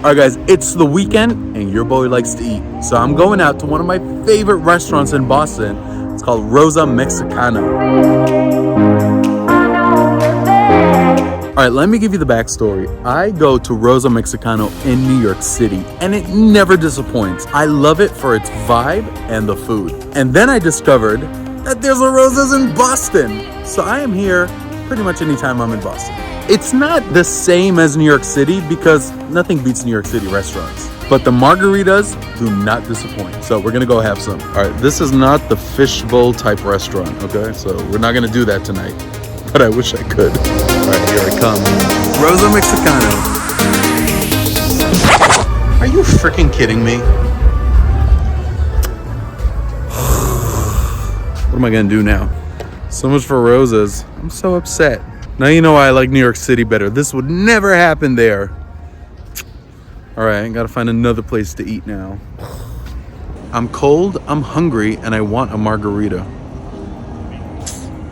Alright guys, it's the weekend and your boy likes to eat. So I'm going out to one of my favorite restaurants in Boston. It's called Rosa Mexicano. Alright, let me give you the backstory. I go to Rosa Mexicano in New York City and it never disappoints. I love it for its vibe and the food. And then I discovered that there's a Rosa's in Boston. So I am here pretty much anytime I'm in Boston. It's not the same as New York City because nothing beats New York City restaurants. But the margaritas do not disappoint. So we're gonna go have some. All right, this is not the fishbowl type restaurant, okay? So we're not gonna do that tonight, but I wish I could. All right, here it comes. Rosa Mexicano. Are you freaking kidding me? What am I gonna do now? So much for Rosa's. I'm so upset. Now you know why I like New York City better. This would never happen there. All right, I gotta find another place to eat now. I'm cold, I'm hungry, and I want a margarita.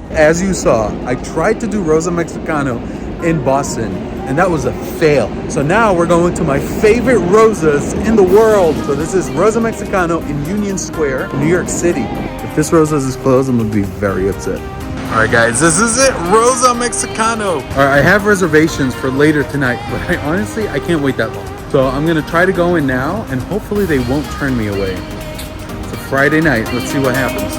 As you saw, I tried to do Rosa Mexicano in Boston, and that was a fail. So now we're going to my favorite Rosas in the world. So this is Rosa Mexicano in Union Square, New York City. If this Rosa's is closed, I'm gonna be very upset. All right, guys, this is it, Rosa Mexicano. All right, I have reservations for later tonight, but I can't wait that long. So I'm gonna try to go in now, and hopefully they won't turn me away. It's a Friday night. Let's see what happens.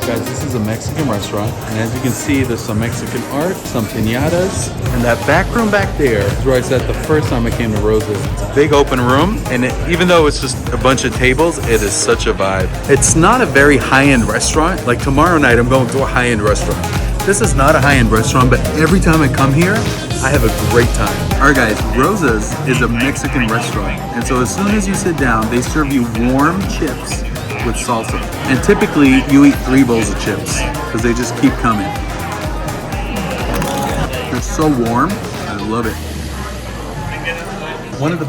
Guys, this is a Mexican restaurant, and as you can see, there's some Mexican art, some piñatas, and that back room back there is where I sat the first time I came to Rosa's. It's a big open room, and even though it's just a bunch of tables, it is such a vibe. It's not a very high-end restaurant. Like tomorrow night, I'm going to a high-end restaurant. This is not a high-end restaurant, but every time I come here, I have a great time. All right, guys, Rosa's is a Mexican restaurant, and so as soon as you sit down, they serve you warm chips with salsa. And typically you eat 3 bowls of chips because they just keep coming. They're so warm, I love it. One of the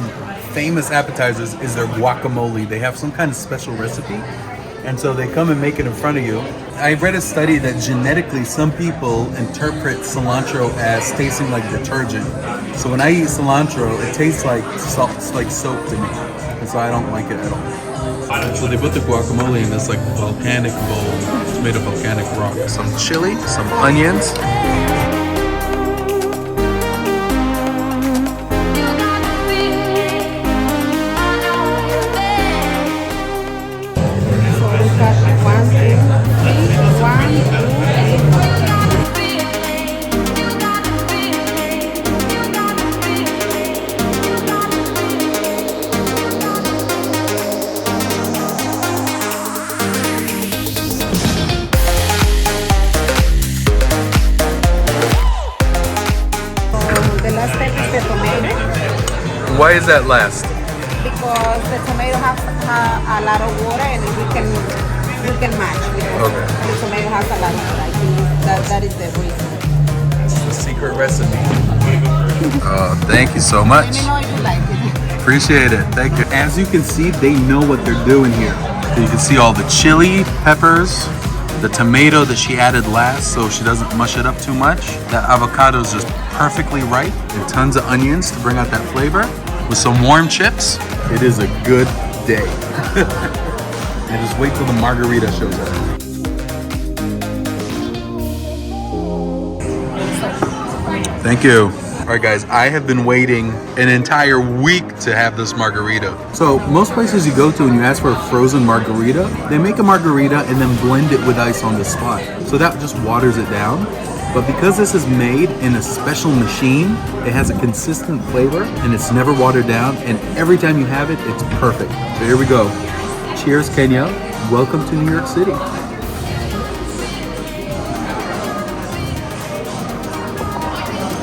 famous appetizers is their guacamole. They have some kind of special recipe, and so they come and make it in front of you. I read a study that genetically some people interpret cilantro as tasting like detergent. So when I eat cilantro, it tastes like salt, like soap to me, and so I don't like it at all. So they put the guacamole in this like volcanic bowl. It's made of volcanic rock. Some chili, some onions. Why is that last? Because the tomato has a lot of water and we can match. Okay. The tomato has a lot of water. That is the reason. It's the secret recipe. Oh, thank you so much. Let me know if you like it. Appreciate it. Thank you. As you can see, they know what they're doing here. So you can see all the chili peppers, the tomato that she added last so she doesn't mush it up too much. That avocado is just perfectly ripe, and tons of onions to bring out that flavor. With some warm chips, it is a good day. And just wait till the margarita shows up. Thank you. All right, guys, I have been waiting an entire week to have this margarita. So most places you go to and you ask for a frozen margarita, they make a margarita and then blend it with ice on the spot. So that just waters it down. But because this is made in a special machine, it has a consistent flavor and it's never watered down. And every time you have it, it's perfect. So here we go. Cheers, Kenya. Welcome to New York City.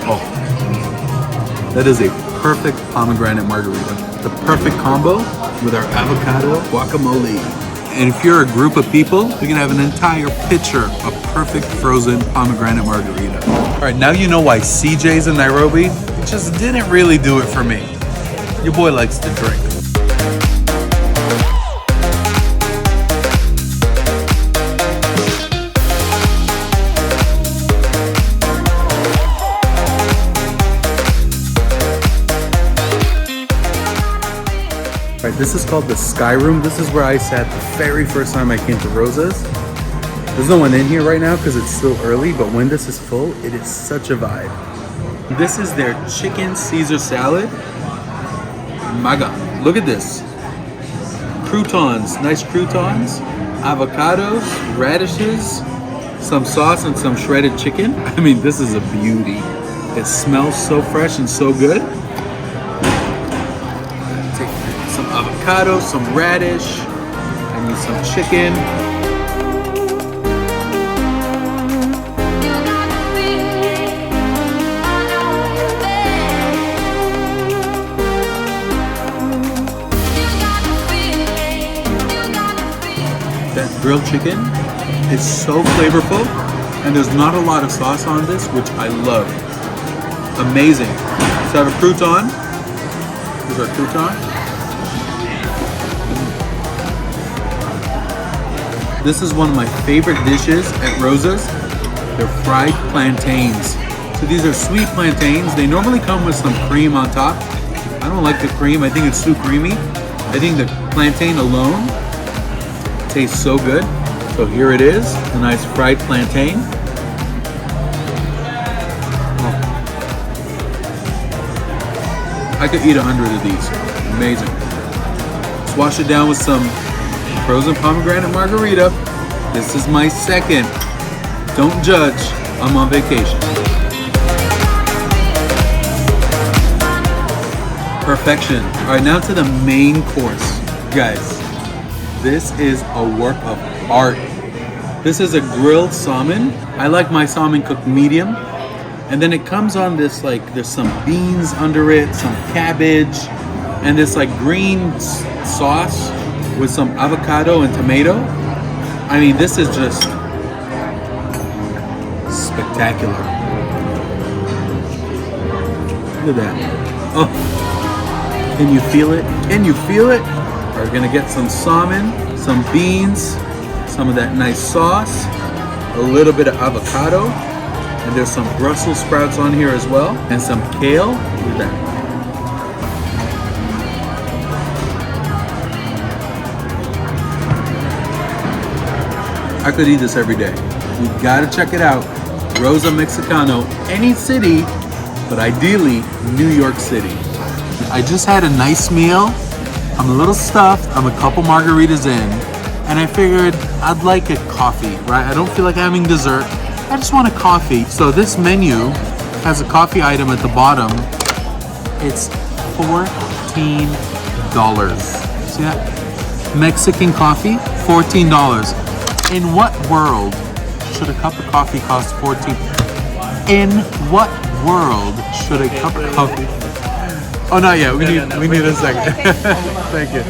Oh, that is a perfect pomegranate margarita. The perfect combo with our avocado guacamole. And if you're a group of people, you can have an entire pitcher of perfect frozen pomegranate margarita. All right, now you know why CJ's in Nairobi. It just didn't really do it for me. Your boy likes to drink. This is called the Sky Room. This is where I sat the very first time I came to Rosa's. There's no one in here right now because it's still early, but when this is full, it is such a vibe. This is their chicken Caesar salad. My God, look at this. Croutons, nice croutons, avocados, radishes, some sauce and some shredded chicken. I mean, this is a beauty. It smells so fresh and so good. Take some avocado, some radish. I need some chicken. That grilled chicken is so flavorful, and there's not a lot of sauce on this, which I love. Amazing. So I have a crouton. Here's our crouton. This is one of my favorite dishes at Rosa's. They're fried plantains. So these are sweet plantains. They normally come with some cream on top. I don't like the cream. I think it's too creamy. I think the plantain alone tastes so good. So here it is, a nice fried plantain. Oh. I could eat 100 of these. Amazing. Let's wash it down with some frozen pomegranate margarita. This is my second. Don't judge, I'm on vacation. Perfection. All right, now to the main course. Guys, this is a work of art. This is a grilled salmon. I like my salmon cooked medium. And then it comes on this, like, there's some beans under it, some cabbage, and this like green sauce with some avocado and tomato. I mean, this is just spectacular. Look at that. Oh, can you feel it? Can you feel it? We're gonna get some salmon, some beans, some of that nice sauce, a little bit of avocado, and there's some Brussels sprouts on here as well, and some kale. Look at that. I could eat this every day. You gotta check it out. Rosa Mexicano, any city, but ideally New York City. I just had a nice meal. I'm a little stuffed. I'm a couple margaritas in. And I figured I'd like a coffee, right? I don't feel like having dessert. I just want a coffee. So this menu has a coffee item at the bottom. It's $14. See that? Mexican coffee, $14. In what world should a cup of coffee cost $14? In what world should a cup of coffee? Oh, not yet. We need a second. Thank you.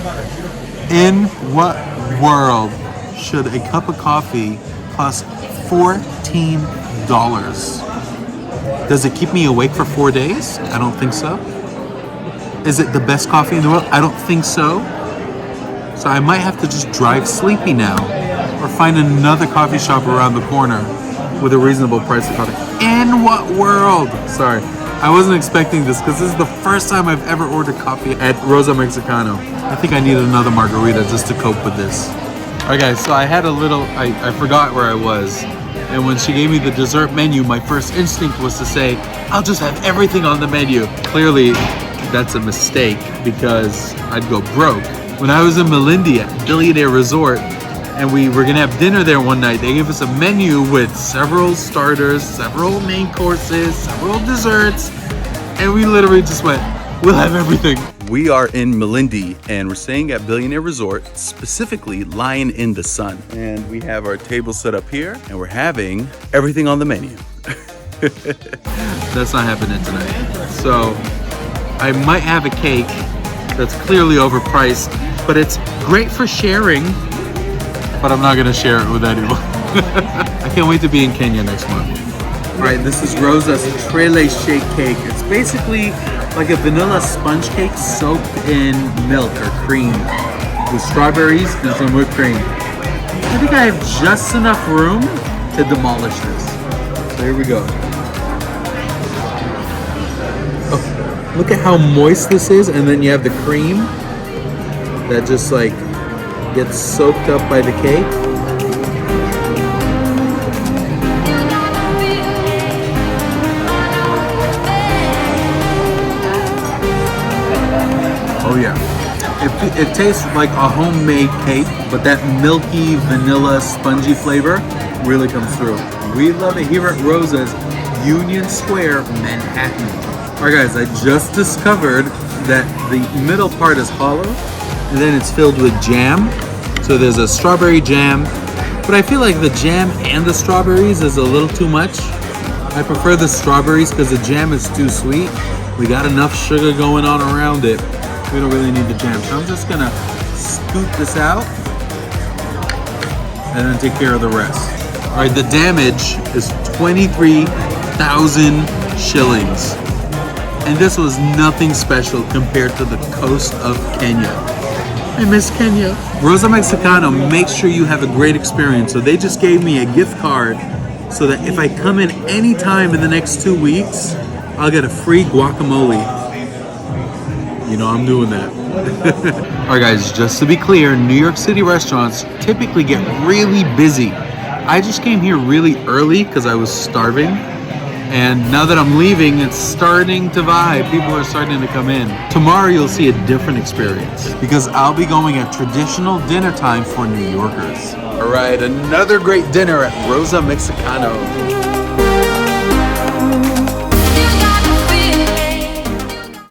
In what world should a cup of coffee cost $14? Does it keep me awake for 4 days? I don't think so. Is it the best coffee in the world? I don't think so. So I might have to just drive sleepy now, or find another coffee shop around the corner with a reasonable price of coffee. In what world? Sorry, I wasn't expecting this because this is the first time I've ever ordered coffee at Rosa Mexicano. I think I need another margarita just to cope with this. All right, guys, so I had a little, I forgot where I was. And when she gave me the dessert menu, my first instinct was to say, I'll just have everything on the menu. Clearly, that's a mistake because I'd go broke. When I was in Malindi at Billionaire Resort, and we were gonna have dinner there one night, they gave us a menu with several starters, several main courses, several desserts, and we literally just went, we'll have everything. We are in Malindi, and we're staying at Billionaire Resort, specifically lying in the sun. And we have our table set up here, and we're having everything on the menu. That's not happening tonight. So I might have a cake that's clearly overpriced, but it's great for sharing, but I'm not gonna share it with anyone. I can't wait to be in Kenya next month. All right, this is Rosa's Trele Shake Cake. It's basically like a vanilla sponge cake soaked in milk or cream with strawberries and some whipped cream. I think I have just enough room to demolish this. So here we go. Oh, look at how moist this is, and then you have the cream. that just like gets soaked up by the cake. Oh yeah. It tastes like a homemade cake, but that milky, vanilla, spongy flavor really comes through. We love it here at Rosa's, Union Square, Manhattan. Alright guys, I just discovered that the middle part is hollow, and then it's filled with jam. So there's a strawberry jam, but I feel like the jam and the strawberries is a little too much. I prefer the strawberries because the jam is too sweet. We got enough sugar going on around it. We don't really need the jam. So I'm just gonna scoop this out and then take care of the rest. All right, the damage is 23,000 shillings. And this was nothing special compared to the coast of Kenya. I miss Kenya. Rosa Mexicano makes sure you have a great experience. So they just gave me a gift card so that if I come in anytime in the next 2 weeks, I'll get a free guacamole. You know I'm doing that. Alright guys, just to be clear, New York City restaurants typically get really busy. I just came here really early because I was starving. And now that I'm leaving, it's starting to vibe. People are starting to come in. Tomorrow you'll see a different experience because I'll be going at traditional dinner time for New Yorkers. Alright, another great dinner at Rosa Mexicano.